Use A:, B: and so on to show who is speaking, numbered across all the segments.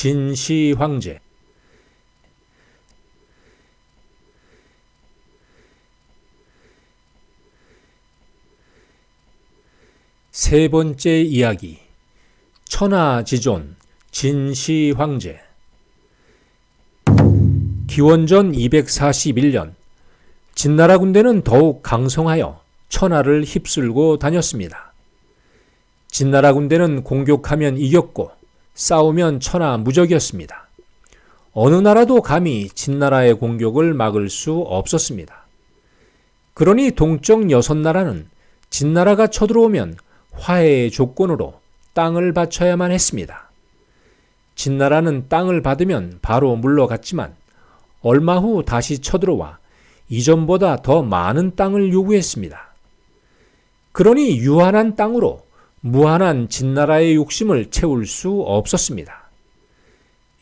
A: 진시 황제. 세 번째 이야기, 천하지존 진시 황제. 기원전 241년 진나라 군대는 더욱 강성하여 천하를 휩쓸고 다녔습니다. 진나라 군대는 공격하면 이겼고 싸우면 천하무적이었습니다. 어느 나라도 감히 진나라의 공격을 막을 수 없었습니다. 그러니 동쪽 6나라는 진나라가 쳐들어오면 화해의 조건으로 땅을 바쳐야만 했습니다. 진나라는 땅을 받으면 바로 물러갔지만 얼마 후 다시 쳐들어와 이전보다 더 많은 땅을 요구했습니다. 그러니 유한한 땅으로 무한한 진나라의 욕심을 채울 수 없었습니다.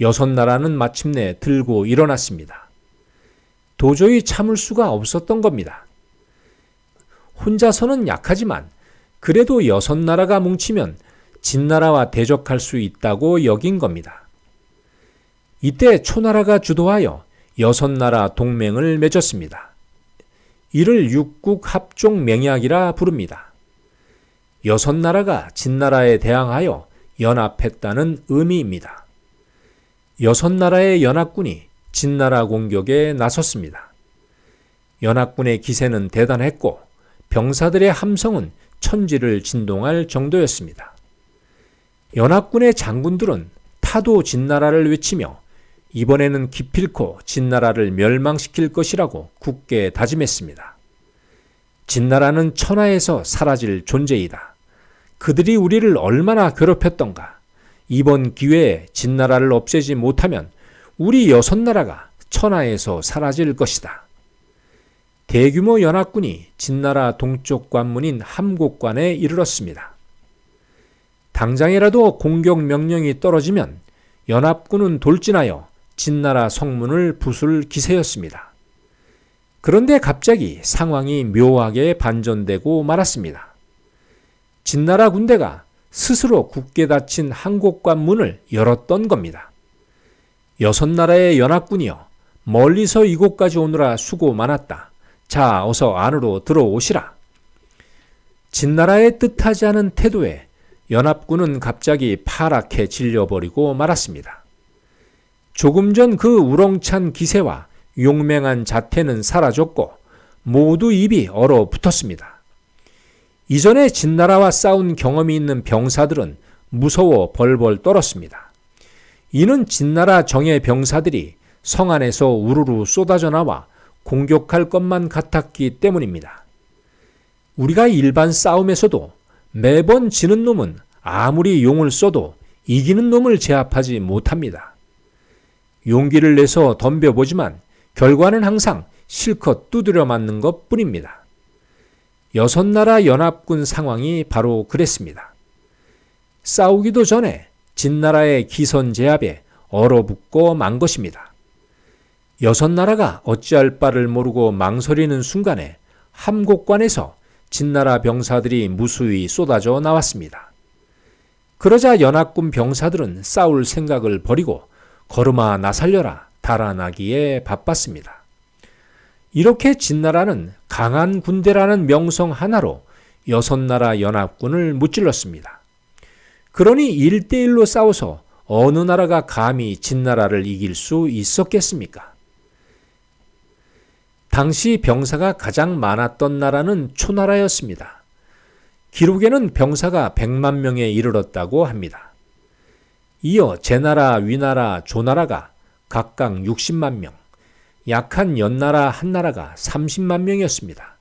A: 6나라는 마침내 들고 일어났습니다. 도저히 참을 수가 없었던 겁니다. 혼자서는 약하지만 그래도 6나라가 뭉치면 진나라와 대적할 수 있다고 여긴 겁니다. 이때 초나라가 주도하여 6나라 동맹을 맺었습니다. 이를 육국합종맹약이라 부릅니다. 6나라가 진나라에 대항하여 연합했다는 의미입니다. 6나라의 연합군이 진나라 공격에 나섰습니다. 연합군의 기세는 대단했고 병사들의 함성은 천지를 진동할 정도였습니다. 연합군의 장군들은 타도 진나라를 외치며 이번에는 기필코 진나라를 멸망시킬 것이라고 굳게 다짐했습니다. 진나라는 천하에서 사라질 존재이다. 그들이 우리를 얼마나 괴롭혔던가. 이번 기회에 진나라를 없애지 못하면 우리 6나라가 천하에서 사라질 것이다. 대규모 연합군이 진나라 동쪽 관문인 함곡관에 이르렀습니다. 당장이라도 공격 명령이 떨어지면 연합군은 돌진하여 진나라 성문을 부술 기세였습니다. 그런데 갑자기 상황이 묘하게 반전되고 말았습니다. 진나라 군대가 스스로 굳게 닫힌 함곡관 문을 열었던 겁니다. 6나라의 연합군이여, 멀리서 이곳까지 오느라 수고 많았다. 자, 어서 안으로 들어오시라. 진나라의 뜻하지 않은 태도에 연합군은 갑자기 파랗게 질려버리고 말았습니다. 조금 전 그 우렁찬 기세와 용맹한 자태는 사라졌고 모두 입이 얼어붙었습니다. 이전에 진나라와 싸운 경험이 있는 병사들은 무서워 벌벌 떨었습니다. 이는 진나라 정예 병사들이 성 안에서 우르르 쏟아져 나와 공격할 것만 같았기 때문입니다. 우리가 일반 싸움에서도 매번 지는 놈은 아무리 용을 써도 이기는 놈을 제압하지 못합니다. 용기를 내서 덤벼보지만 결과는 항상 실컷 두드려 맞는 것 뿐입니다. 6나라 연합군 상황이 바로 그랬습니다. 싸우기도 전에 진나라의 기선 제압에 얼어붙고 만 것입니다. 6나라가 어찌할 바를 모르고 망설이는 순간에 함곡관에서 진나라 병사들이 무수히 쏟아져 나왔습니다. 그러자 연합군 병사들은 싸울 생각을 버리고 걸음아 나 살려라 달아나기에 바빴습니다. 이렇게 진나라는 강한 군대라는 명성 하나로 6나라 연합군을 무찔렀습니다. 그러니 1대1로 싸워서 어느 나라가 감히 진나라를 이길 수 있었겠습니까? 당시 병사가 가장 많았던 나라는 초나라였습니다. 기록에는 병사가 100만 명에 이르렀다고 합니다. 이어 제나라, 위나라, 조나라가 각각 60만 명, 약한 연나라 한나라가 30만 명이었습니다.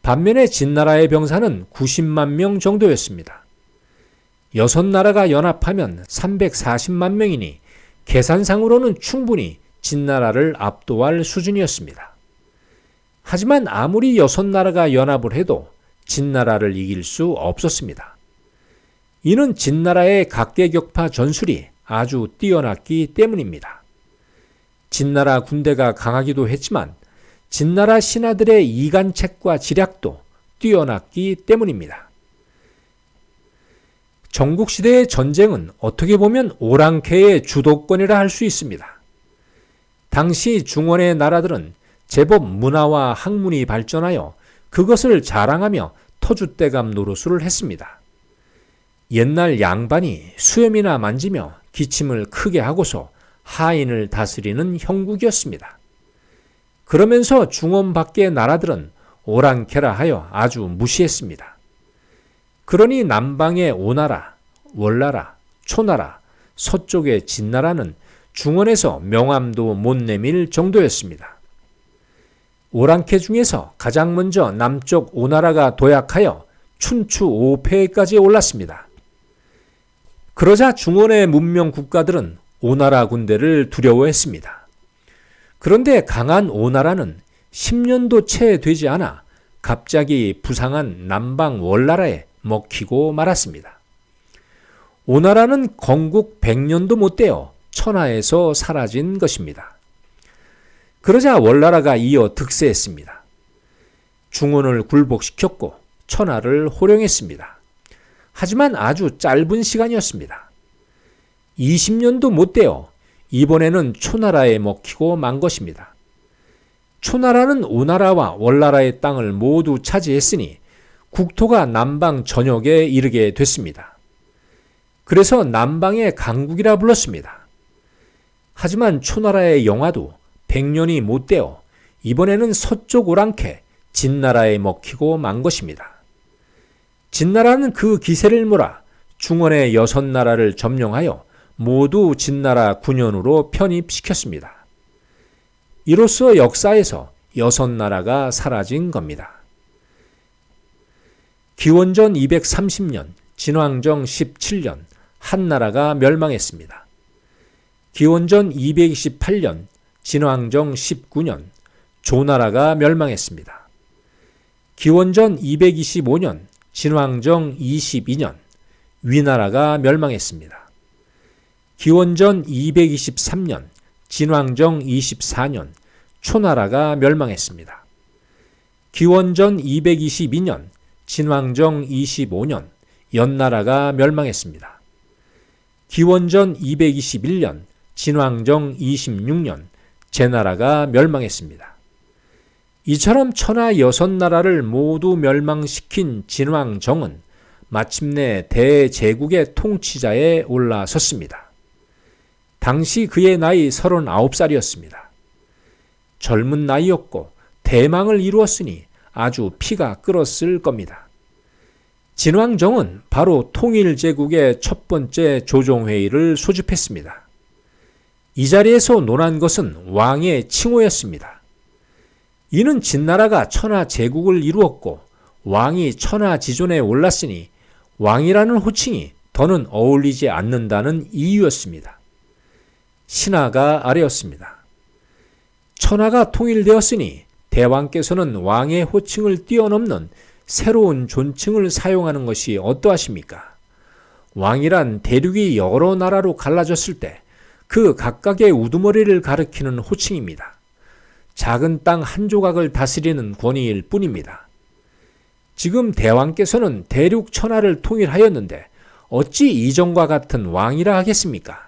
A: 반면에 진나라의 병사는 90만 명 정도였습니다. 6나라가 연합하면 340만 명이니 계산상으로는 충분히 진나라를 압도할 수준이었습니다. 하지만 아무리 6나라가 연합을 해도 진나라를 이길 수 없었습니다. 이는 진나라의 각계격파 전술이 아주 뛰어났기 때문입니다. 진나라 군대가 강하기도 했지만 진나라 신하들의 이간책과 지략도 뛰어났기 때문입니다. 전국시대의 전쟁은 어떻게 보면 오랑캐의 주도권이라 할 수 있습니다. 당시 중원의 나라들은 제법 문화와 학문이 발전하여 그것을 자랑하며 터줏대감 노릇을 했습니다. 옛날 양반이 수염이나 만지며 기침을 크게 하고서 하인을 다스리는 형국이었습니다. 그러면서 중원 밖의 나라들은 오랑캐라 하여 아주 무시했습니다. 그러니 남방의 오나라, 월나라, 초나라, 서쪽의 진나라는 중원에서 명함도 못 내밀 정도였습니다. 오랑캐 중에서 가장 먼저 남쪽 오나라가 도약하여 춘추 5패까지 올랐습니다. 그러자 중원의 문명 국가들은 오나라 군대를 두려워했습니다. 그런데 강한 오나라는 10년도 채 되지 않아 갑자기 부상한 남방 월나라에 먹히고 말았습니다. 오나라는 건국 100년도 못 되어 천하에서 사라진 것입니다. 그러자 월나라가 이어 득세했습니다. 중원을 굴복시켰고 천하를 호령했습니다. 하지만 아주 짧은 시간이었습니다. 20년도 못 되어 이번에는 초나라에 먹히고 만 것입니다. 초나라는 오나라와 월나라의 땅을 모두 차지했으니 국토가 남방 전역에 이르게 됐습니다. 그래서 남방의 강국이라 불렀습니다. 하지만 초나라의 영화도 100년이 못 되어 이번에는 서쪽 오랑캐 진나라에 먹히고 만 것입니다. 진나라는 그 기세를 몰아 중원의 6나라를 점령하여 모두 진나라 9년으로 편입시켰습니다. 이로써 역사에서 6나라가 사라진 겁니다. 기원전 230년, 진왕정 17년, 한나라가 멸망했습니다. 기원전 228년, 진왕정 19년, 조나라가 멸망했습니다. 기원전 225년, 진왕정 22년, 위나라가 멸망했습니다. 기원전 223년, 진왕정 24년, 초나라가 멸망했습니다. 기원전 222년, 진왕정 25년, 연나라가 멸망했습니다. 기원전 221년, 진왕정 26년, 제나라가 멸망했습니다. 이처럼 천하 6나라를 모두 멸망시킨 진왕정은 마침내 대제국의 통치자에 올라섰습니다. 당시 그의 나이 39살이었습니다. 젊은 나이였고 대망을 이루었으니 아주 피가 끓었을 겁니다. 진왕정은 바로 통일제국의 첫 번째 조정회의를 소집했습니다. 이 자리에서 논한 것은 왕의 칭호였습니다. 이는 진나라가 천하제국을 이루었고 왕이 천하지존에 올랐으니 왕이라는 호칭이 더는 어울리지 않는다는 이유였습니다. 신하가 아래였습니다. 천하가 통일되었으니 대왕께서는 왕의 호칭을 뛰어넘는 새로운 존칭을 사용하는 것이 어떠하십니까? 왕이란 대륙이 여러 나라로 갈라졌을 때 그 각각의 우두머리를 가리키는 호칭입니다. 작은 땅 한 조각을 다스리는 권위일 뿐입니다. 지금 대왕께서는 대륙 천하를 통일하였는데 어찌 이전과 같은 왕이라 하겠습니까?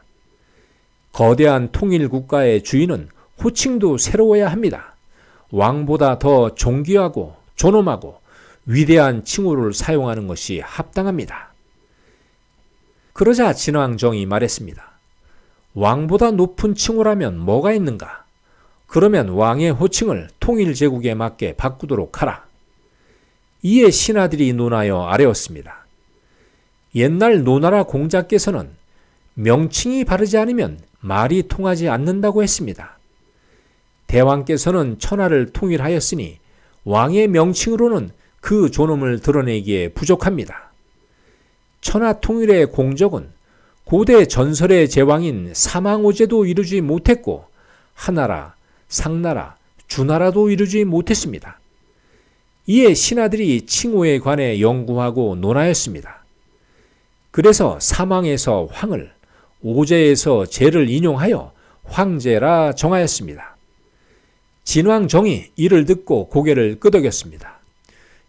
A: 거대한 통일 국가의 주인은 호칭도 새로워야 합니다. 왕보다 더 존귀하고 존엄하고 위대한 칭호를 사용하는 것이 합당합니다. 그러자 진왕정이 말했습니다. 왕보다 높은 칭호라면 뭐가 있는가? 그러면 왕의 호칭을 통일제국에 맞게 바꾸도록 하라. 이에 신하들이 논하여 아뢰었습니다. 옛날 노나라 공자께서는 명칭이 바르지 않으면 말이 통하지 않는다고 했습니다. 대왕께서는 천하를 통일하였으니 왕의 명칭으로는 그 존엄을 드러내기에 부족합니다. 천하 통일의 공적은 고대 전설의 제왕인 사망오제도 이루지 못했고 하나라, 상나라, 주나라도 이루지 못했습니다. 이에 신하들이 칭호에 관해 연구하고 논하였습니다. 그래서 사망에서 황을, 오제에서 제를 인용하여 황제라 정하였습니다. 진왕정이 이를 듣고 고개를 끄덕였습니다.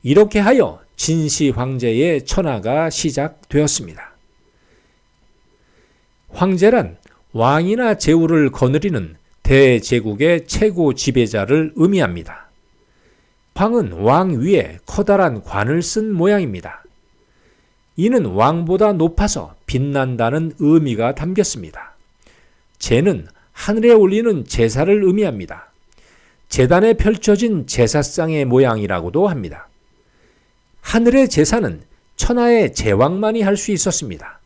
A: 이렇게 하여 진시 황제의 천하가 시작되었습니다. 황제란 왕이나 제후를 거느리는 대제국의 최고 지배자를 의미합니다. 황은 왕 위에 커다란 관을 쓴 모양입니다. 이는 왕보다 높아서 빛난다는 의미가 담겼습니다. 제는 하늘에 올리는 제사를 의미합니다. 제단에 펼쳐진 제사상의 모양이라고도 합니다. 하늘의 제사는 천하의 제왕만이 할 수 있었습니다.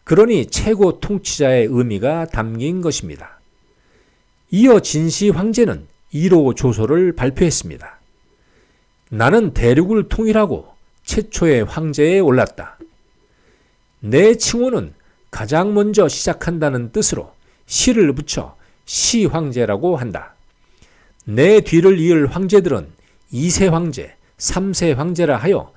A: 그러니 최고 통치자의 의미가 담긴 것입니다. 이어 진시 황제는 1호 조서를 발표했습니다. 나는 대륙을 통일하고 최초의 황제에 올랐다. 내 칭호는 가장 먼저 시작한다는 뜻으로 시를 붙여 시황제라고 한다. 내 뒤를 이을 황제들은 2세 황제, 3세 황제라 하여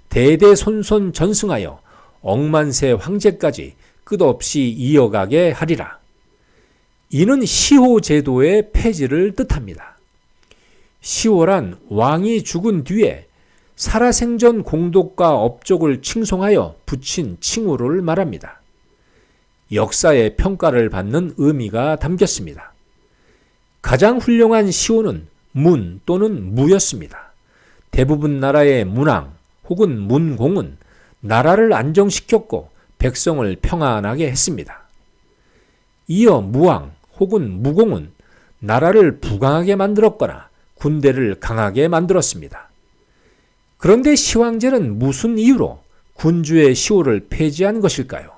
A: 대대손손 전승하여 억만세 황제까지 끝없이 이어가게 하리라. 이는 시호 제도의 폐지를 뜻합니다. 시호란 왕이 죽은 뒤에 살아생전 공덕과 업적을 칭송하여 붙인 칭호를 말합니다. 역사의 평가를 받는 의미가 담겼습니다. 가장 훌륭한 시호는 문 또는 무였습니다. 대부분 나라의 문왕 혹은 문공은 나라를 안정시켰고 백성을 평안하게 했습니다. 이어 무왕 혹은 무공은 나라를 부강하게 만들었거나 군대를 강하게 만들었습니다. 그런데 시황제는 무슨 이유로 군주의 시호를 폐지한 것일까요?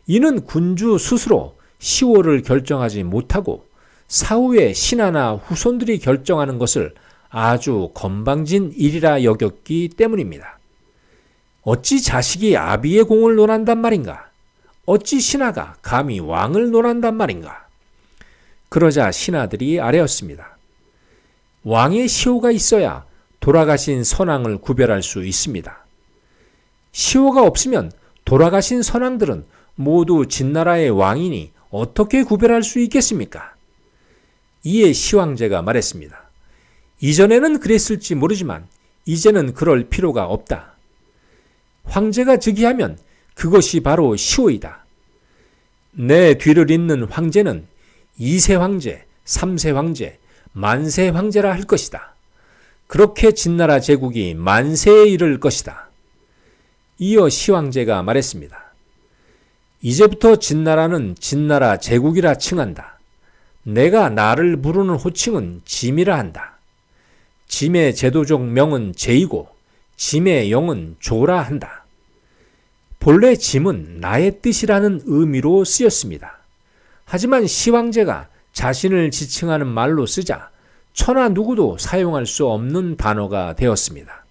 A: 이는 군주 스스로 시호를 결정하지 못하고 사후에 신하나 후손들이 결정하는 것을 아주 건방진 일이라 여겼기 때문입니다. 어찌 자식이 아비의 공을 논한단 말인가? 어찌 신하가 감히 왕을 논한단 말인가? 그러자 신하들이 아뢰었습니다. 왕의 시호가 있어야 돌아가신 선왕을 구별할 수 있습니다. 시호가 없으면 돌아가신 선왕들은 모두 진나라의 왕이니 어떻게 구별할 수 있겠습니까? 이에 시황제가 말했습니다. 이전에는 그랬을지 모르지만 이제는 그럴 필요가 없다. 황제가 즉위하면 그것이 바로 시호이다. 내 뒤를 잇는 황제는 2세 황제, 3세 황제, 만세 황제라 할 것이다. 그렇게 진나라 제국이 만세에 이를 것이다. 이어 시황제가 말했습니다. 이제부터 진나라는 진나라 제국이라 칭한다. 내가 나를 부르는 호칭은 짐이라 한다. 짐의 제도적 명은 제이고 짐의 영은 조라 한다. 본래 짐은 나의 뜻이라는 의미로 쓰였습니다. 하지만 시황제가 자신을 지칭하는 말로 쓰자 천하 누구도 사용할 수 없는 단어가 되었습니다.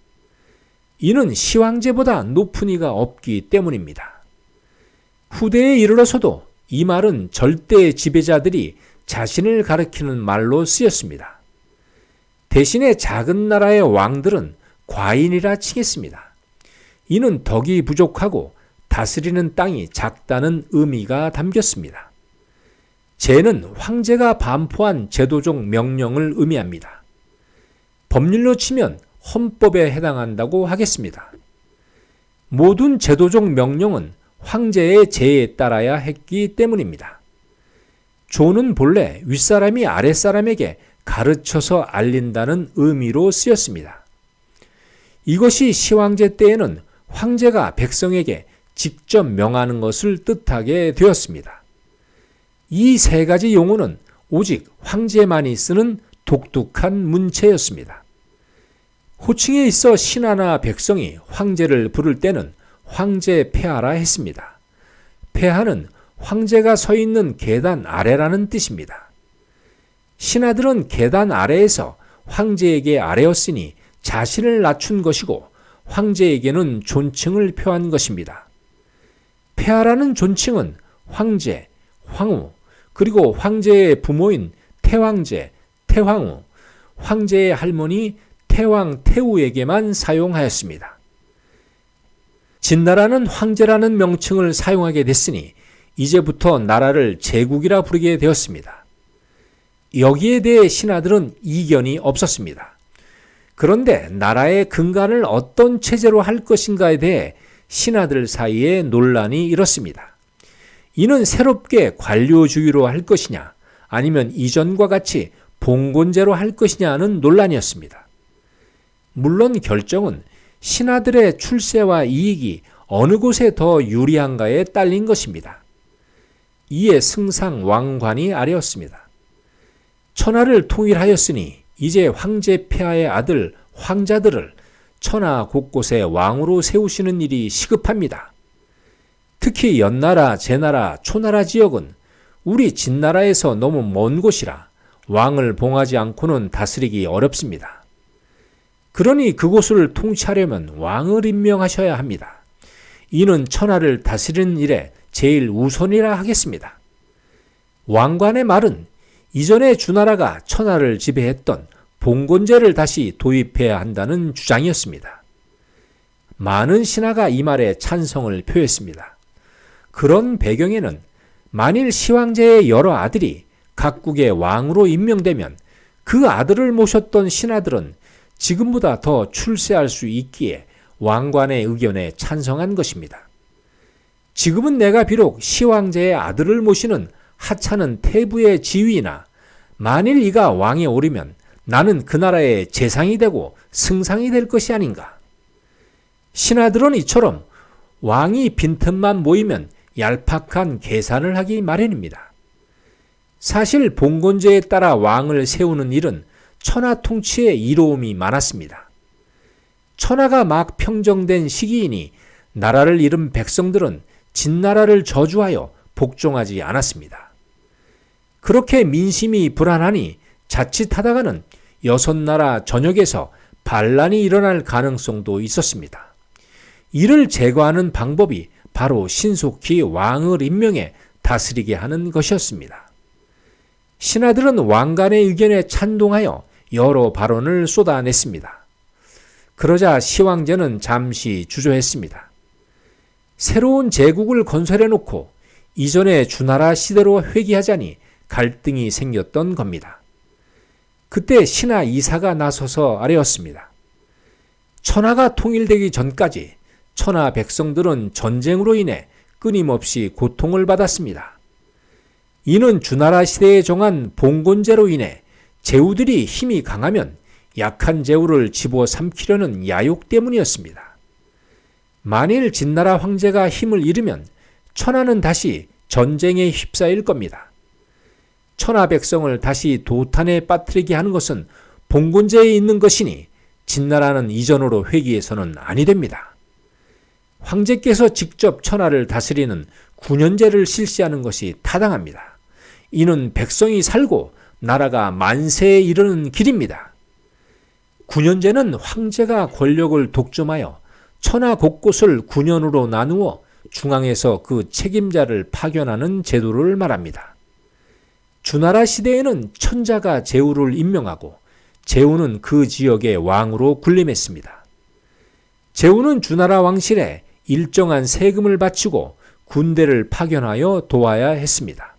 A: 이는 시황제보다 높은 이가 없기 때문입니다. 후대에 이르러서도 이 말은 절대 지배자들이 자신을 가리키는 말로 쓰였습니다. 대신에 작은 나라의 왕들은 과인이라 칭했습니다. 이는 덕이 부족하고 다스리는 땅이 작다는 의미가 담겼습니다. 제는 황제가 반포한 제도적 명령을 의미합니다. 법률로 치면 헌법에 해당한다고 하겠습니다. 모든 제도적 명령은 황제의 제에 따라야 했기 때문입니다. 조는 본래 윗사람이 아랫사람에게 가르쳐서 알린다는 의미로 쓰였습니다. 이것이 시황제 때에는 황제가 백성에게 직접 명하는 것을 뜻하게 되었습니다. 이 세 가지 용어는 오직 황제만이 쓰는 독특한 문체였습니다. 호칭에 있어 신하나 백성이 황제를 부를 때는 황제 폐하라 했습니다. 폐하는 황제가 서 있는 계단 아래라는 뜻입니다. 신하들은 계단 아래에서 황제에게 아뢰었으니 자신을 낮춘 것이고 황제에게는 존칭을 표한 것입니다. 폐하라는 존칭은 황제, 황후, 그리고 황제의 부모인 태황제, 태황후, 황제의 할머니 태왕, 태후에게만 사용하였습니다. 진나라는 황제라는 명칭을 사용하게 됐으니 이제부터 나라를 제국이라 부르게 되었습니다. 여기에 대해 신하들은 이견이 없었습니다. 그런데 나라의 근간을 어떤 체제로 할 것인가에 대해 신하들 사이에 논란이 일었습니다. 이는 새롭게 관료주의로 할 것이냐 아니면 이전과 같이 봉건제로 할 것이냐는 논란이었습니다. 물론 결정은 신하들의 출세와 이익이 어느 곳에 더 유리한가에 딸린 것입니다. 이에 승상 왕관이 아래였습니다. 천하를 통일하였으니 이제 황제 폐하의 아들 황자들을 천하 곳곳에 왕으로 세우시는 일이 시급합니다. 특히 연나라, 제나라, 초나라 지역은 우리 진나라에서 너무 먼 곳이라 왕을 봉하지 않고는 다스리기 어렵습니다. 그러니 그곳을 통치하려면 왕을 임명하셔야 합니다. 이는 천하를 다스리는 일에 제일 우선이라 하겠습니다. 왕관의 말은 이전에 주나라가 천하를 지배했던 봉건제를 다시 도입해야 한다는 주장이었습니다. 많은 신하가 이 말에 찬성을 표했습니다. 그런 배경에는 만일 시황제의 여러 아들이 각국의 왕으로 임명되면 그 아들을 모셨던 신하들은 지금보다 더 출세할 수 있기에 왕관의 의견에 찬성한 것입니다. 지금은 내가 비록 시황제의 아들을 모시는 하찮은 태부의 지위나 만일 이가 왕에 오르면 나는 그 나라의 재상이 되고 승상이 될 것이 아닌가. 신하들은 이처럼 왕이 빈틈만 모이면 얄팍한 계산을 하기 마련입니다. 사실 봉건제에 따라 왕을 세우는 일은 천하 통치에 이로움이 많았습니다. 천하가 막 평정된 시기이니 나라를 잃은 백성들은 진나라를 저주하여 복종하지 않았습니다. 그렇게 민심이 불안하니 자칫하다가는 여섯 나라 전역에서 반란이 일어날 가능성도 있었습니다. 이를 제거하는 방법이 바로 신속히 왕을 임명해 다스리게 하는 것이었습니다. 신하들은 왕관의 의견에 찬동하여 여러 발언을 쏟아냈습니다. 그러자 시황제는 잠시 주저했습니다. 새로운 제국을 건설해놓고 이전의 주나라 시대로 회귀하자니 갈등이 생겼던 겁니다. 그때 신하 이사가 나서서 아뢰었습니다. 천하가 통일되기 전까지 천하 백성들은 전쟁으로 인해 끊임없이 고통을 받았습니다. 이는 주나라 시대에 정한 봉건제로 인해 제후들이 힘이 강하면 약한 제후를 집어삼키려는 야욕 때문이었습니다. 만일 진나라 황제가 힘을 잃으면 천하는 다시 전쟁에 휩싸일 겁니다. 천하 백성을 다시 도탄에 빠뜨리게 하는 것은 봉건제에 있는 것이니 진나라는 이전으로 회귀해서는 아니 됩니다. 황제께서 직접 천하를 다스리는 군현제를 실시하는 것이 타당합니다. 이는 백성이 살고 나라가 만세에 이르는 길입니다. 군현제는 황제가 권력을 독점하여 천하 곳곳을 군현으로 나누어 중앙에서 그 책임자를 파견하는 제도를 말합니다. 주나라 시대에는 천자가 제후를 임명하고 제후는 그 지역의 왕으로 군림했습니다. 제후는 주나라 왕실에 일정한 세금을 바치고 군대를 파견하여 도와야 했습니다.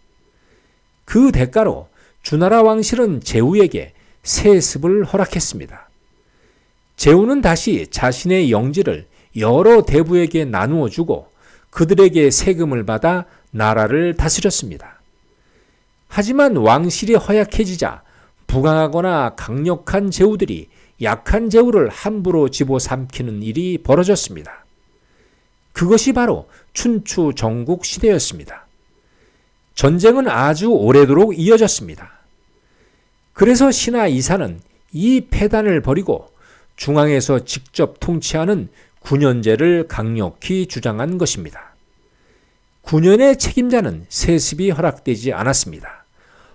A: 그 대가로 주나라 왕실은 제후에게 세습을 허락했습니다. 제후는 다시 자신의 영지를 여러 대부에게 나누어 주고 그들에게 세금을 받아 나라를 다스렸습니다. 하지만 왕실이 허약해지자 부강하거나 강력한 제후들이 약한 제후를 함부로 집어삼키는 일이 벌어졌습니다. 그것이 바로 춘추 전국 시대였습니다. 전쟁은 아주 오래도록 이어졌습니다. 그래서 신하 이사는 이 폐단을 버리고 중앙에서 직접 통치하는 군현제를 강력히 주장한 것입니다. 군현의 책임자는 세습이 허락되지 않았습니다.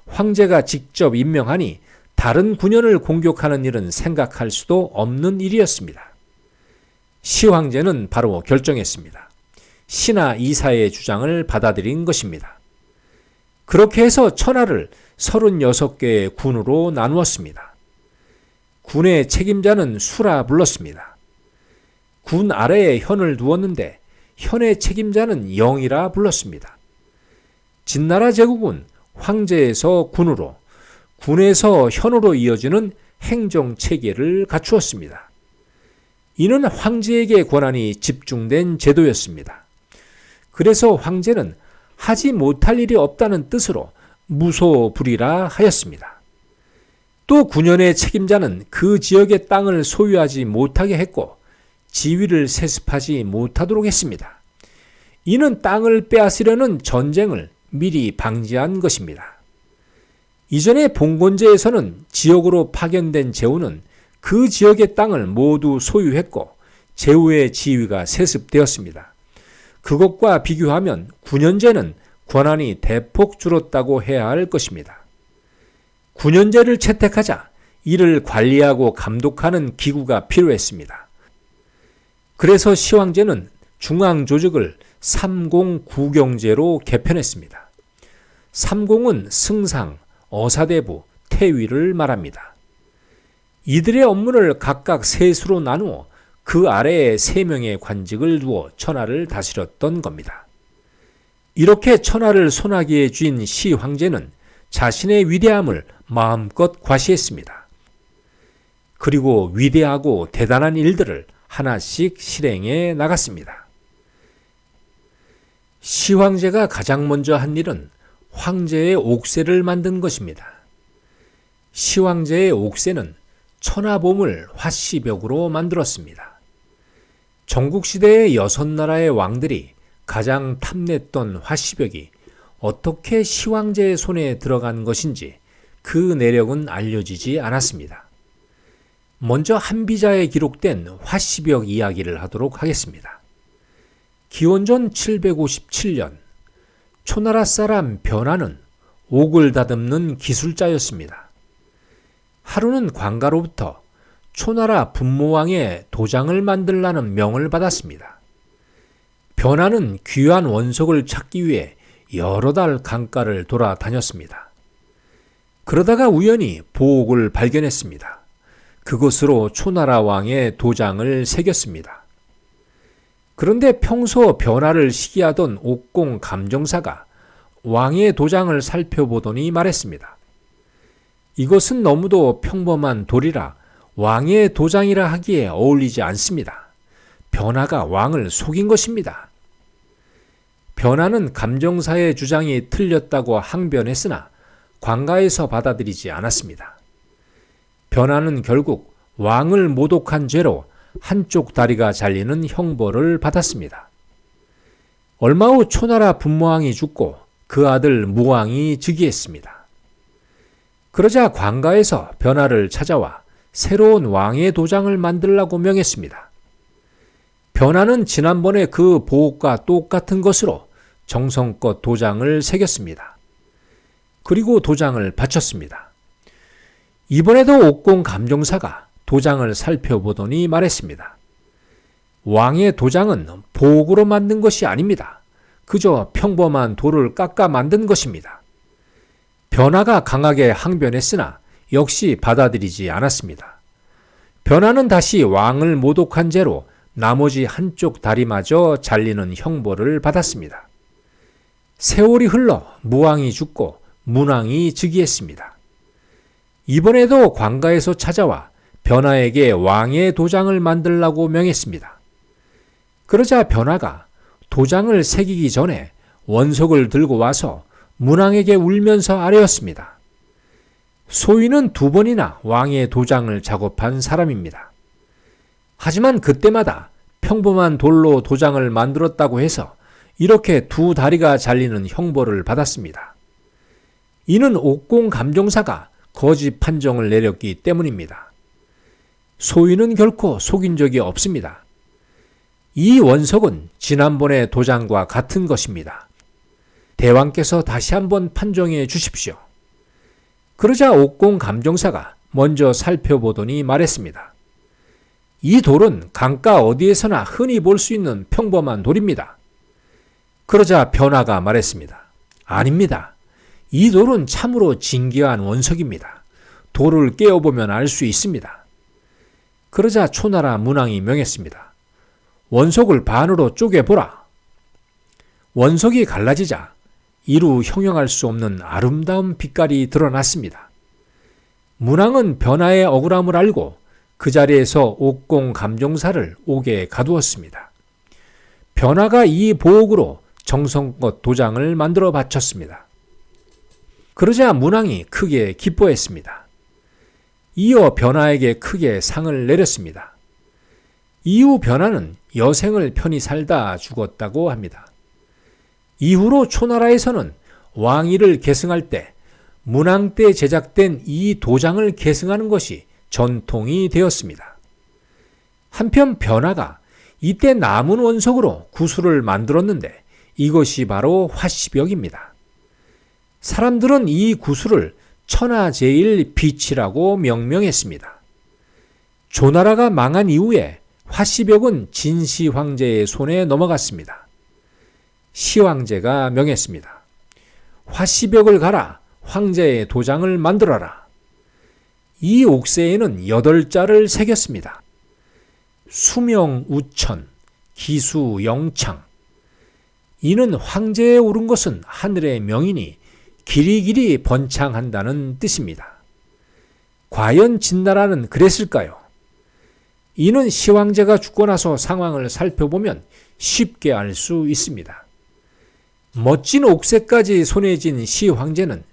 A: 황제가 직접 임명하니 다른 군현을 공격하는 일은 생각할 수도 없는 일이었습니다. 시황제는 바로 결정했습니다. 신하 이사의 주장을 받아들인 것입니다. 그렇게 해서 천하를 36개의 군으로 나누었습니다. 군의 책임자는 수라 불렀습니다. 군 아래에 현을 두었는데 현의 책임자는 영이라 불렀습니다. 진나라 제국은 황제에서 군으로, 군에서 현으로 이어지는 행정체계를 갖추었습니다. 이는 황제에게 권한이 집중된 제도였습니다. 그래서 황제는 하지 못할 일이 없다는 뜻으로 무소불위라 하였습니다. 또 9년의 책임자는 그 지역의 땅을 소유하지 못하게 했고 지위를 세습하지 못하도록 했습니다. 이는 땅을 빼앗으려는 전쟁을 미리 방지한 것입니다. 이전의 봉건제에서는 지역으로 파견된 제후는 그 지역의 땅을 모두 소유했고 제후의 지위가 세습되었습니다. 그것과 비교하면 9년제는 권한이 대폭 줄었다고 해야 할 것입니다. 9년제를 채택하자 이를 관리하고 감독하는 기구가 필요했습니다. 그래서 시황제는 중앙조직을 삼공구경제로 개편했습니다. 삼공은 승상, 어사대부, 태위를 말합니다. 이들의 업무를 각각 세수로 나누어 그 아래에 3명의 관직을 두어 천하를 다스렸던 겁니다. 이렇게 천하를 손아귀에 쥔 시황제는 자신의 위대함을 마음껏 과시했습니다. 그리고 위대하고 대단한 일들을 하나씩 실행해 나갔습니다. 시황제가 가장 먼저 한 일은 황제의 옥새를 만든 것입니다. 시황제의 옥새는 천하보물 화씨벽으로 만들었습니다. 전국시대의 6나라의 왕들이 가장 탐냈던 화씨벽이 어떻게 시황제의 손에 들어간 것인지 그 내력은 알려지지 않았습니다. 먼저 한비자에 기록된 화씨벽 이야기를 하도록 하겠습니다. 기원전 757년 초나라 사람 변화는 옥을 다듬는 기술자였습니다. 하루는 관가로부터 초나라 분모왕의 도장을 만들라는 명을 받았습니다. 변화는 귀한 원석을 찾기 위해 여러 달 강가를 돌아다녔습니다. 그러다가 우연히 보옥을 발견했습니다. 그것으로 초나라 왕의 도장을 새겼습니다. 그런데 평소 변화를 시기하던 옥공 감정사가 왕의 도장을 살펴보더니 말했습니다. 이것은 너무도 평범한 돌이라 왕의 도장이라 하기에 어울리지 않습니다. 변화가 왕을 속인 것입니다. 변화는 감정사의 주장이 틀렸다고 항변했으나 관가에서 받아들이지 않았습니다. 변화는 결국 왕을 모독한 죄로 한쪽 다리가 잘리는 형벌을 받았습니다. 얼마 후 초나라 분모왕이 죽고 그 아들 무왕이 즉위했습니다. 그러자 관가에서 변화를 찾아와 새로운 왕의 도장을 만들라고 명했습니다. 변화는 지난번에 그 보옥과 똑같은 것으로 정성껏 도장을 새겼습니다. 그리고 도장을 바쳤습니다. 이번에도 옥공 감정사가 도장을 살펴보더니 말했습니다. 왕의 도장은 보옥으로 만든 것이 아닙니다. 그저 평범한 돌을 깎아 만든 것입니다. 변화가 강하게 항변했으나 역시 받아들이지 않았습니다. 변화는 다시 왕을 모독한 죄로 나머지 한쪽 다리마저 잘리는 형벌을 받았습니다. 세월이 흘러 무왕이 죽고 문왕이 즉위했습니다. 이번에도 관가에서 찾아와 변화에게 왕의 도장을 만들라고 명했습니다. 그러자 변화가 도장을 새기기 전에 원석을 들고 와서 문왕에게 울면서 아뢰었습니다. 소인은 2번이나 왕의 도장을 작업한 사람입니다. 하지만 그때마다 평범한 돌로 도장을 만들었다고 해서 이렇게 2 다리가 잘리는 형벌을 받았습니다. 이는 옥공 감정사가 거짓 판정을 내렸기 때문입니다. 소인은 결코 속인 적이 없습니다. 이 원석은 지난번의 도장과 같은 것입니다. 대왕께서 다시 한번 판정해 주십시오. 그러자 옥공 감정사가 먼저 살펴보더니 말했습니다. 이 돌은 강가 어디에서나 흔히 볼 수 있는 평범한 돌입니다. 그러자 변화가 말했습니다. 아닙니다. 이 돌은 참으로 진귀한 원석입니다. 돌을 깨어보면 알 수 있습니다. 그러자 초나라 문왕이 명했습니다. 원석을 반으로 쪼개보라. 원석이 갈라지자 이루 형용할 수 없는 아름다운 빛깔이 드러났습니다. 문왕은 변화의 억울함을 알고 그 자리에서 옥공 감정사를 옥에 가두었습니다. 변화가 이 보옥으로 정성껏 도장을 만들어 바쳤습니다. 그러자 문왕이 크게 기뻐했습니다. 이어 변화에게 크게 상을 내렸습니다. 이후 변화는 여생을 편히 살다 죽었다고 합니다. 이후로 초나라에서는 왕위를 계승할 때 문왕 때 제작된 이 도장을 계승하는 것이 전통이 되었습니다. 한편 변화가 이때 남은 원석으로 구슬을 만들었는데 이것이 바로 화시벽입니다. 사람들은 이 구슬을 천하제일 빛이라고 명명했습니다. 조나라가 망한 이후에 화시벽은 진시 황제의 손에 넘어갔습니다. 시 황제가 명했습니다. 화시벽을 갈아 황제의 도장을 만들어라. 이 옥새에는 8자를 새겼습니다. 수명 우천, 기수 영창. 이는 황제에 오른 것은 하늘의 명이니 길이길이 번창한다는 뜻입니다. 과연 진나라는 그랬을까요? 이는 시황제가 죽고 나서 상황을 살펴보면 쉽게 알 수 있습니다. 멋진 옥새까지 손에 쥔 시황제는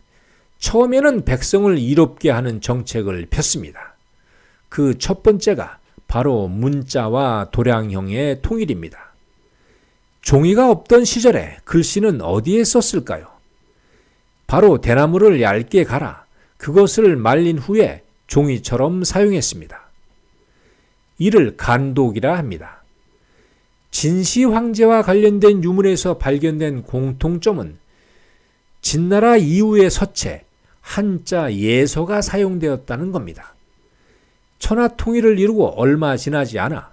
A: 처음에는 백성을 이롭게 하는 정책을 폈습니다. 그 첫 번째가 바로 문자와 도량형의 통일입니다. 종이가 없던 시절에 글씨는 어디에 썼을까요? 바로 대나무를 얇게 갈아 그것을 말린 후에 종이처럼 사용했습니다. 이를 간독이라 합니다. 진시 황제와 관련된 유물에서 발견된 공통점은 진나라 이후의 서체 한자 예서가 사용되었다는 겁니다. 천하 통일을 이루고 얼마 지나지 않아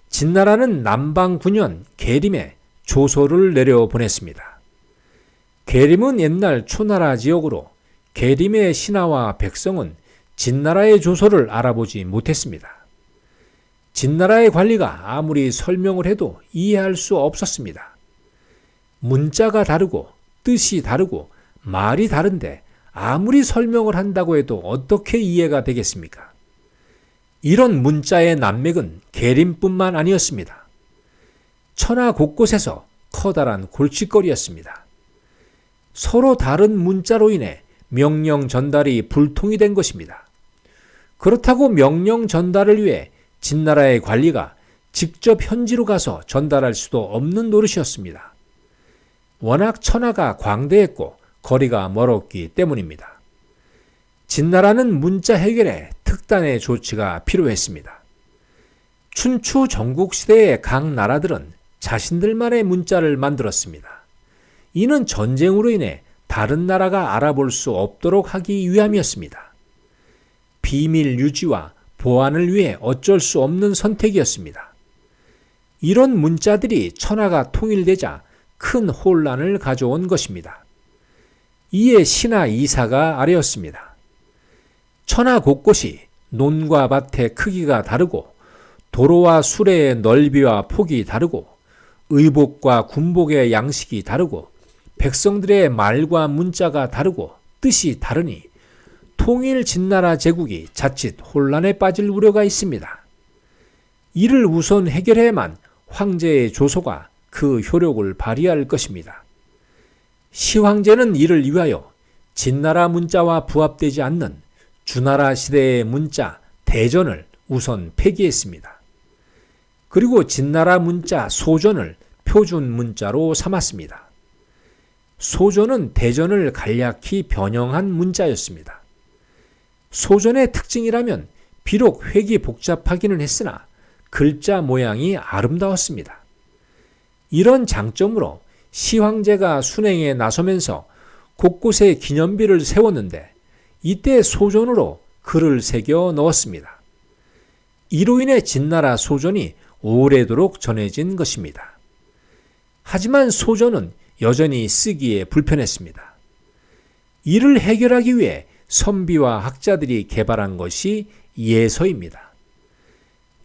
A: 진나라는 남방 9년 계림에 조서를 내려보냈습니다. 계림은 옛날 초나라 지역으로 계림의 신하와 백성은 진나라의 조서를 알아보지 못했습니다. 진나라의 관리가 아무리 설명을 해도 이해할 수 없었습니다. 문자가 다르고 뜻이 다르고 말이 다른데 아무리 설명을 한다고 해도 어떻게 이해가 되겠습니까? 이런 문자의 난맥은 계림뿐만 아니었습니다. 천하 곳곳에서 커다란 골칫거리였습니다. 서로 다른 문자로 인해 명령 전달이 불통이 된 것입니다. 그렇다고 명령 전달을 위해 진나라의 관리가 직접 현지로 가서 전달할 수도 없는 노릇이었습니다. 워낙 천하가 광대했고 거리가 멀었기 때문입니다. 진나라는 문자 해결에 특단의 조치가 필요했습니다. 춘추 전국시대의 각 나라들은 자신들만의 문자를 만들었습니다. 이는 전쟁으로 인해 다른 나라가 알아볼 수 없도록 하기 위함이었습니다. 비밀 유지와 보안을 위해 어쩔 수 없는 선택이었습니다. 이런 문자들이 천하가 통일되자 큰 혼란을 가져온 것입니다. 이에 신하 이사가 아뢰었습니다. 천하 곳곳이 논과 밭의 크기가 다르고 도로와 수레의 넓이와 폭이 다르고 의복과 군복의 양식이 다르고 백성들의 말과 문자가 다르고 뜻이 다르니 통일 진나라 제국이 자칫 혼란에 빠질 우려가 있습니다. 이를 우선 해결해야만 황제의 조소가 그 효력을 발휘할 것입니다. 시황제는 이를 위하여 진나라 문자와 부합되지 않는 주나라 시대의 문자 대전을 우선 폐기했습니다. 그리고 진나라 문자 소전을 표준 문자로 삼았습니다. 소전은 대전을 간략히 변형한 문자였습니다. 소전의 특징이라면 비록 획이 복잡하기는 했으나 글자 모양이 아름다웠습니다. 이런 장점으로 시황제가 순행에 나서면서 곳곳에 기념비를 세웠는데 이때 소전으로 글을 새겨 넣었습니다. 이로 인해 진나라 소전이 오래도록 전해진 것입니다. 하지만 소전은 여전히 쓰기에 불편했습니다. 이를 해결하기 위해 선비와 학자들이 개발한 것이 예서입니다.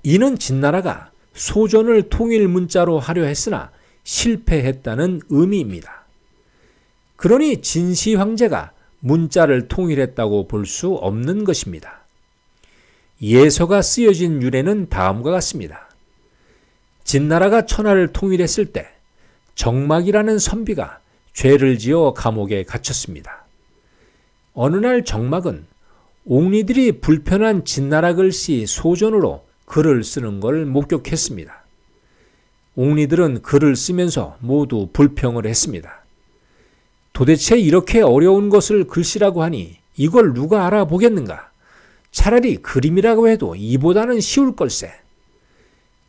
A: 이는 진나라가 소전을 통일 문자로 하려 했으나 실패했다는 의미입니다. 그러니 진시 황제가 문자를 통일했다고 볼 수 없는 것입니다. 예서가 쓰여진 유래는 다음과 같습니다. 진나라가 천하를 통일했을 때 정막이라는 선비가 죄를 지어 감옥에 갇혔습니다. 어느 날 정막은 옥리들이 불편한 진나라 글씨 소전으로 글을 쓰는 걸 목격했습니다. 옥리들은 글을 쓰면서 모두 불평을 했습니다. 도대체 이렇게 어려운 것을 글씨라고 하니 이걸 누가 알아보겠는가? 차라리 그림이라고 해도 이보다는 쉬울 걸세.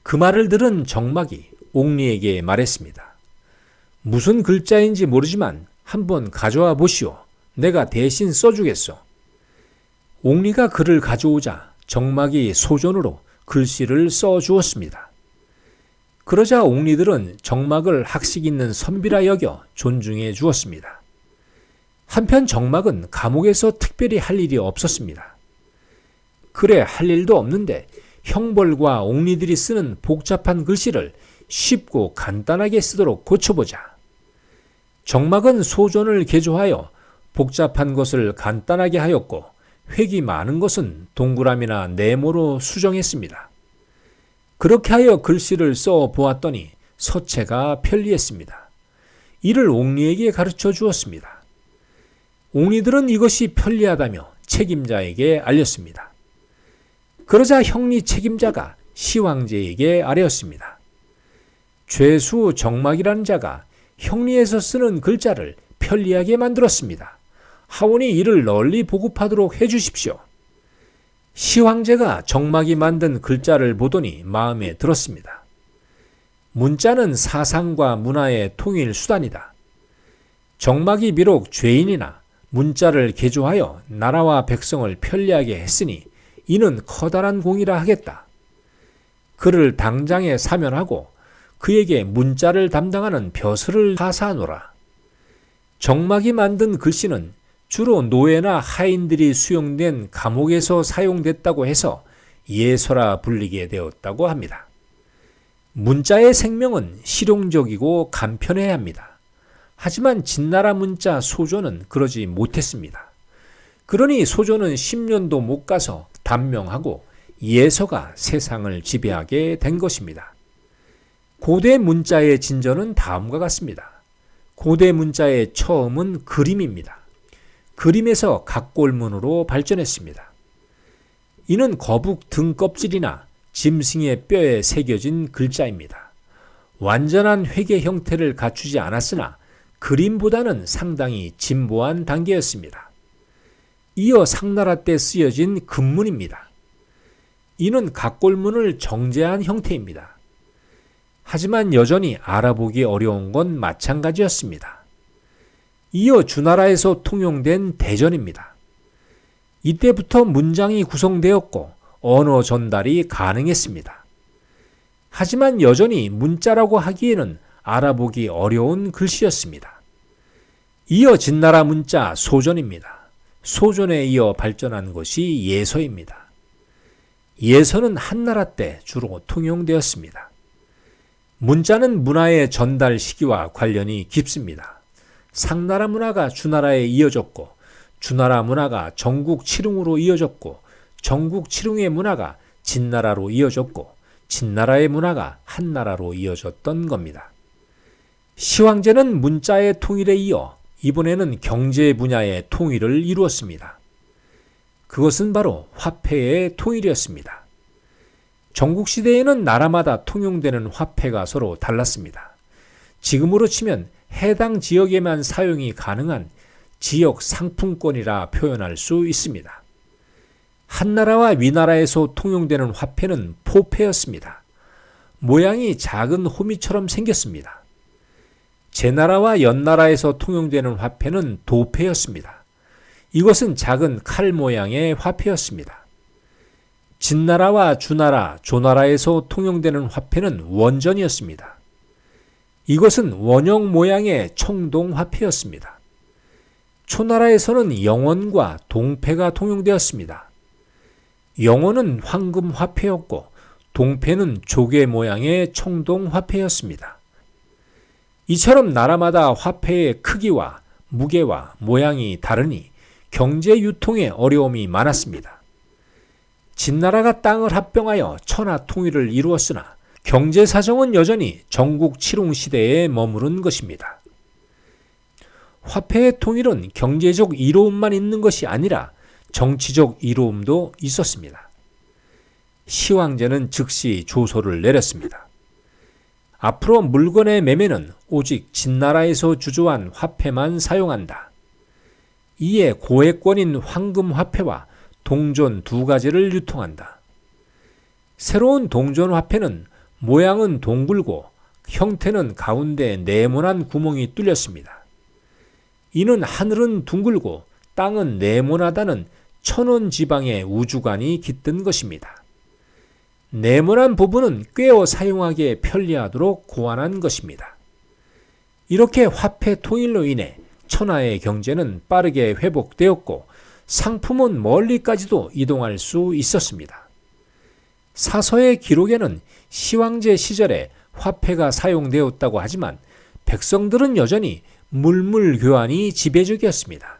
A: 그 말을 들은 정막이 옥리에게 말했습니다. 무슨 글자인지 모르지만 한번 가져와 보시오. 내가 대신 써주겠소. 옥리가 글을 가져오자 정막이 소전으로 글씨를 써주었습니다. 그러자 옥리들은 정막을 학식 있는 선비라 여겨 존중해 주었습니다. 한편 정막은 감옥에서 특별히 할 일이 없었습니다. 그래, 할 일도 없는데 형벌과 옥리들이 쓰는 복잡한 글씨를 쉽고 간단하게 쓰도록 고쳐보자. 정막은 소전을 개조하여 복잡한 것을 간단하게 하였고 획이 많은 것은 동그라미나 네모로 수정했습니다. 그렇게 하여 글씨를 써 보았더니 서체가 편리했습니다. 이를 옥리에게 가르쳐 주었습니다. 옥리들은 이것이 편리하다며 책임자에게 알렸습니다. 그러자 형리 책임자가 시황제에게 아뢰었습니다. 죄수 정막이라는 자가 형리에서 쓰는 글자를 편리하게 만들었습니다. 하오니 이를 널리 보급하도록 해주십시오. 시황제가 정막이 만든 글자를 보더니 마음에 들었습니다. 문자는 사상과 문화의 통일 수단이다. 정막이 비록 죄인이나 문자를 개조하여 나라와 백성을 편리하게 했으니 이는 커다란 공이라 하겠다. 그를 당장에 사면하고 그에게 문자를 담당하는 벼슬을 하사하노라. 정막이 만든 글씨는 주로 노예나 하인들이 수용된 감옥에서 사용됐다고 해서 예서라 불리게 되었다고 합니다. 문자의 생명은 실용적이고 간편해야 합니다. 하지만 진나라 문자 소조는 그러지 못했습니다. 그러니 소조는 10년도 못 가서 단명하고 예서가 세상을 지배하게 된 것입니다. 고대 문자의 진전은 다음과 같습니다. 고대 문자의 처음은 그림입니다. 그림에서 각골문으로 발전했습니다. 이는 거북 등껍질이나 짐승의 뼈에 새겨진 글자입니다. 완전한 회계 형태를 갖추지 않았으나 그림보다는 상당히 진보한 단계였습니다. 이어 상나라 때 쓰여진 금문입니다. 이는 각골문을 정제한 형태입니다. 하지만 여전히 알아보기 어려운 건 마찬가지였습니다. 이어 주나라에서 통용된 대전입니다. 이때부터 문장이 구성되었고 언어 전달이 가능했습니다. 하지만 여전히 문자라고 하기에는 알아보기 어려운 글씨였습니다. 이어 진나라 문자 소전입니다. 소전에 이어 발전한 것이 예서입니다. 예서는 한나라 때 주로 통용되었습니다. 문자는 문화의 전달 시기와 관련이 깊습니다. 상나라 문화가 주나라에 이어졌고 주나라 문화가 전국 칠흥으로 이어졌고 전국 칠흥의 문화가 진나라로 이어졌고 진나라의 문화가 한나라로 이어졌던 겁니다. 시황제는 문자의 통일에 이어 이번에는 경제 분야의 통일을 이루었습니다. 그것은 바로 화폐의 통일이었습니다. 전국시대에는 나라마다 통용되는 화폐가 서로 달랐습니다. 지금으로 치면 해당 지역에만 사용이 가능한 지역 상품권이라 표현할 수 있습니다. 한나라와 위나라에서 통용되는 화폐는 포폐였습니다. 모양이 작은 호미처럼 생겼습니다. 제나라와 연나라에서 통용되는 화폐는 도폐였습니다. 이것은 작은 칼 모양의 화폐였습니다. 진나라와 주나라, 조나라에서 통용되는 화폐는 원전이었습니다. 이것은 원형 모양의 청동 화폐였습니다. 초나라에서는 영원과 동패가 통용되었습니다. 영원은 황금 화폐였고 동패는 조개 모양의 청동 화폐였습니다. 이처럼 나라마다 화폐의 크기와 무게와 모양이 다르니 경제 유통에 어려움이 많았습니다. 진나라가 땅을 합병하여 천하 통일을 이루었으나 경제 사정은 여전히 전국 칠홍 시대에 머무른 것입니다. 화폐의 통일은 경제적 이로움만 있는 것이 아니라 정치적 이로움도 있었습니다. 시황제는 즉시 조소를 내렸습니다. 앞으로 물건의 매매는 오직 진나라에서 주조한 화폐만 사용한다. 이에 고액권인 황금화폐와 동전 두 가지를 유통한다. 새로운 동전화폐는 모양은 동글고 형태는 가운데 네모난 구멍이 뚫렸습니다. 이는 하늘은 둥글고 땅은 네모나다는 천원 지방의 우주관이 깃든 것입니다. 네모난 부분은 꿰어 사용하기에 편리하도록 고안한 것입니다. 이렇게 화폐 통일로 인해 천하의 경제는 빠르게 회복되었고 상품은 멀리까지도 이동할 수 있었습니다. 사서의 기록에는 시황제 시절에 화폐가 사용되었다고 하지만 백성들은 여전히 물물 교환이 지배적이었습니다.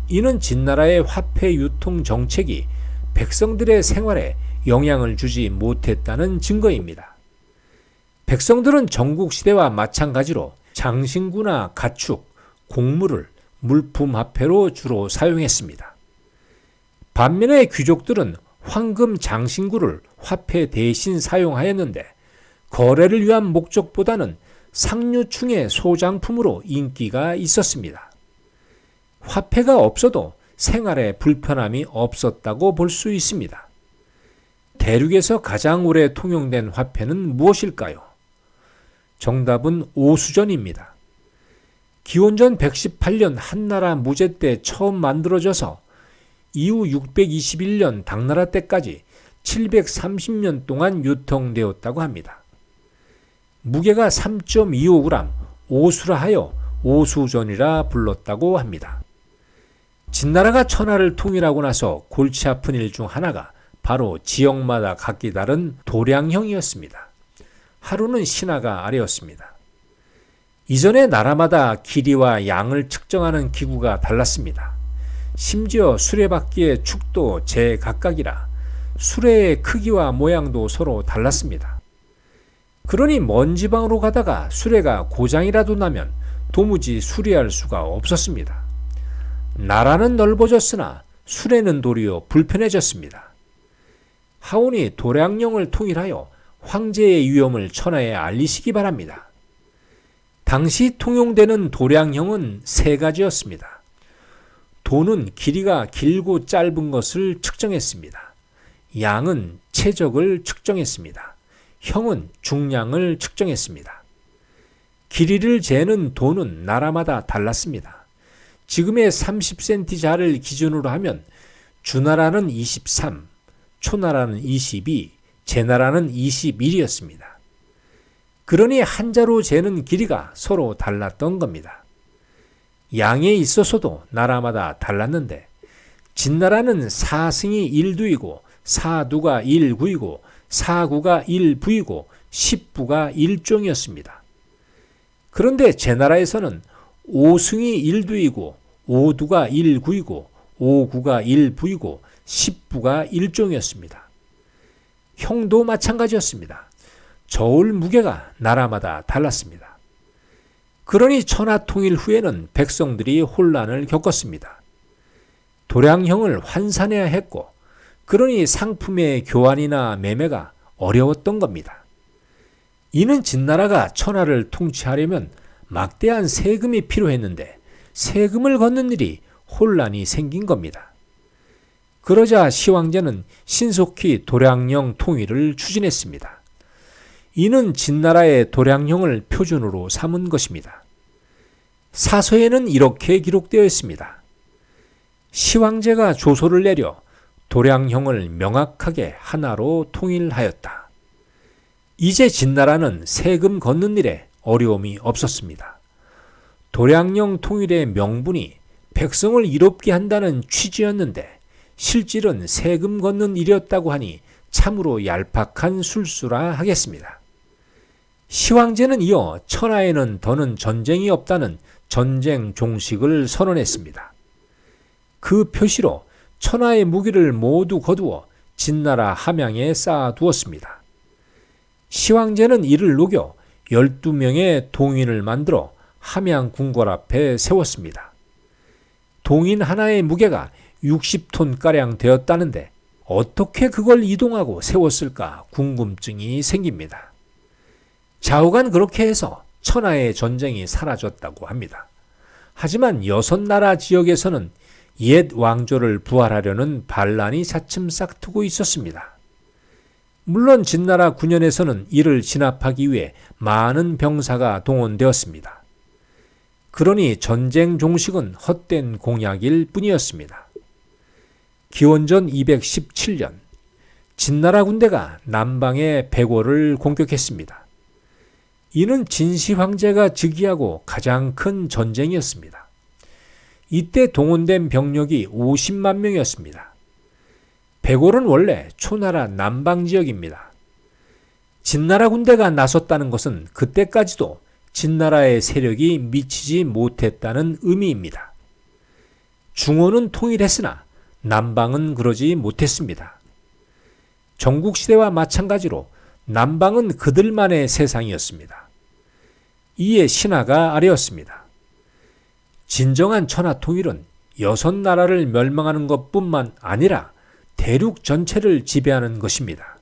A: 이는 진나라의 화폐 유통 정책이 백성들의 생활에 영향을 주지 못했다는 증거입니다. 백성들은 전국시대와 마찬가지로 장신구나 가축, 곡물을 물품 화폐로 주로 사용했습니다. 반면에 귀족들은 황금 장신구를 화폐 대신 사용하였는데 거래를 위한 목적보다는 상류층의 소장품으로 인기가 있었습니다. 화폐가 없어도 생활에 불편함이 없었다고 볼 수 있습니다. 대륙에서 가장 오래 통용된 화폐는 무엇일까요? 정답은 오수전입니다. 기원전 118년 한나라 무제 때 처음 만들어져서 이후 621년 당나라 때까지 730년 동안 유통되었다고 합니다. 무게가 3.25g, 오수라 하여 오수전이라 불렀다고 합니다. 진나라가 천하를 통일하고 나서 골치 아픈 일 중 하나가 바로 지역마다 각기 다른 도량형이었습니다. 하루는 신하가 아래였습니다. 이전에 나라마다 길이와 양을 측정하는 기구가 달랐습니다. 심지어 수레바퀴의 축도 제각각이라 수레의 크기와 모양도 서로 달랐습니다. 그러니 먼 지방으로 가다가 수레가 고장이라도 나면 도무지 수리할 수가 없었습니다. 나라는 넓어졌으나 수레는 도리어 불편해졌습니다. 하오니 도량령을 통일하여 황제의 위엄을 천하에 알리시기 바랍니다. 당시 통용되는 도량형은 세 가지였습니다. 도는 길이가 길고 짧은 것을 측정했습니다. 양은 체적을 측정했습니다. 형은 중량을 측정했습니다. 길이를 재는 도는 나라마다 달랐습니다. 지금의 30cm자를 기준으로 하면 주나라는 23, 초나라는 22, 제나라는 21이었습니다. 그러니 한자로 재는 길이가 서로 달랐던 겁니다. 양에 있어서도 나라마다 달랐는데 진나라는 4승이 1두이고 4두가 1구이고 4구가 1부이고 10부가 1종이었습니다. 그런데 제나라에서는 5승이 1두이고 5두가 1구이고 5구가 1부이고 10부가 1종이었습니다. 형도 마찬가지였습니다. 저울 무게가 나라마다 달랐습니다. 그러니 천하 통일 후에는 백성들이 혼란을 겪었습니다. 도량형을 환산해야 했고 그러니 상품의 교환이나 매매가 어려웠던 겁니다. 이는 진나라가 천하를 통치하려면 막대한 세금이 필요했는데 세금을 걷는 일이 혼란이 생긴 겁니다. 그러자 시황제는 신속히 도량령 통일을 추진했습니다. 이는 진나라의 도량형을 표준으로 삼은 것입니다. 사서에는 이렇게 기록되어 있습니다. 시황제가 조소를 내려 도량형을 명확하게 하나로 통일하였다. 이제 진나라는 세금 걷는 일에 어려움이 없었습니다. 도량령 통일의 명분이 백성을 이롭게 한다는 취지였는데 실질은 세금 걷는 일이었다고 하니 참으로 얄팍한 술수라 하겠습니다. 시황제는 이어 천하에는 더는 전쟁이 없다는 전쟁 종식을 선언했습니다. 그 표시로 천하의 무기를 모두 거두어 진나라 함양에 쌓아두었습니다. 시황제는 이를 녹여 12명의 동인을 만들어 함양 궁궐 앞에 세웠습니다. 동인 하나의 무게가 60톤가량 되었다는데 어떻게 그걸 이동하고 세웠을까 궁금증이 생깁니다. 좌우간 그렇게 해서 천하의 전쟁이 사라졌다고 합니다. 하지만 6나라 지역에서는 옛 왕조를 부활하려는 반란이 차츰 싹트고 있었습니다. 물론 진나라 9년에서는 이를 진압하기 위해 많은 병사가 동원되었습니다. 그러니 전쟁 종식은 헛된 공약일 뿐이었습니다. 기원전 217년 진나라 군대가 남방의 백오를 공격했습니다. 이는 진시 황제가 즉위하고 가장 큰 전쟁이었습니다. 이때 동원된 병력이 50만 명이었습니다. 백올은 원래 초나라 남방 지역입니다. 진나라 군대가 나섰다는 것은 그때까지도 진나라의 세력이 미치지 못했다는 의미입니다. 중원은 통일했으나 남방은 그러지 못했습니다. 전국시대와 마찬가지로 남방은 그들만의 세상이었습니다. 이에 신하가 아뢰었습니다. 진정한 천하통일은 6나라를 멸망하는 것뿐만 아니라 대륙 전체를 지배하는 것입니다.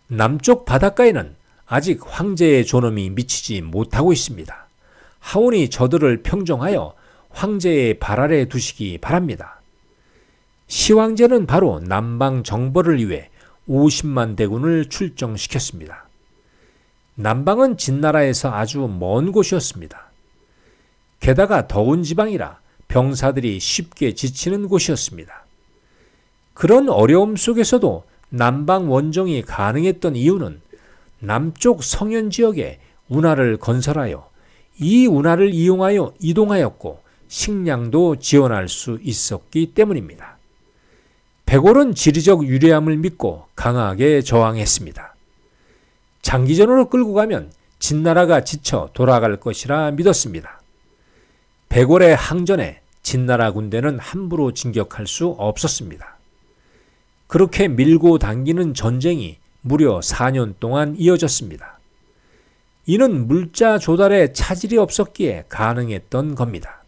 A: 남쪽 바닷가에는 아직 황제의 존엄이 미치지 못하고 있습니다. 하오니 저들을 평정하여 황제의 발 아래 두시기 바랍니다. 시황제는 바로 남방 정벌을 위해 50만 대군을 출정시켰습니다. 남방은 진나라에서 아주 먼 곳이었습니다. 게다가 더운 지방이라 병사들이 쉽게 지치는 곳이었습니다. 그런 어려움 속에서도 남방 원정이 가능했던 이유는 남쪽 성현 지역에 운하를 건설하여 이 운하를 이용하여 이동하였고 식량도 지원할 수 있었기 때문입니다. 백올은 지리적 유리함을 믿고 강하게 저항했습니다. 장기전으로 끌고 가면 진나라가 지쳐 돌아갈 것이라 믿었습니다. 백올의 항전에 진나라 군대는 함부로 진격할 수 없었습니다. 그렇게 밀고 당기는 전쟁이 무려 4년 동안 이어졌습니다. 이는 물자 조달에 차질이 없었기에 가능했던 겁니다.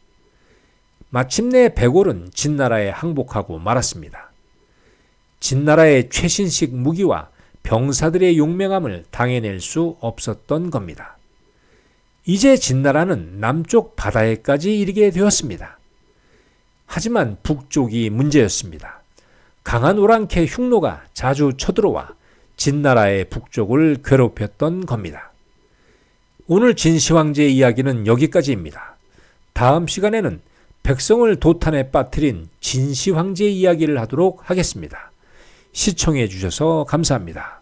A: 마침내 백올은 진나라에 항복하고 말았습니다. 진나라의 최신식 무기와 병사들의 용맹함을 당해낼 수 없었던 겁니다. 이제 진나라는 남쪽 바다에까지 이르게 되었습니다. 하지만 북쪽이 문제였습니다. 강한 오랑캐 흉노가 자주 쳐들어와 진나라의 북쪽을 괴롭혔던 겁니다. 오늘 진시황제의 이야기는 여기까지입니다. 다음 시간에는 백성을 도탄에 빠뜨린 진시황제의 이야기를 하도록 하겠습니다. 시청해 주셔서 감사합니다.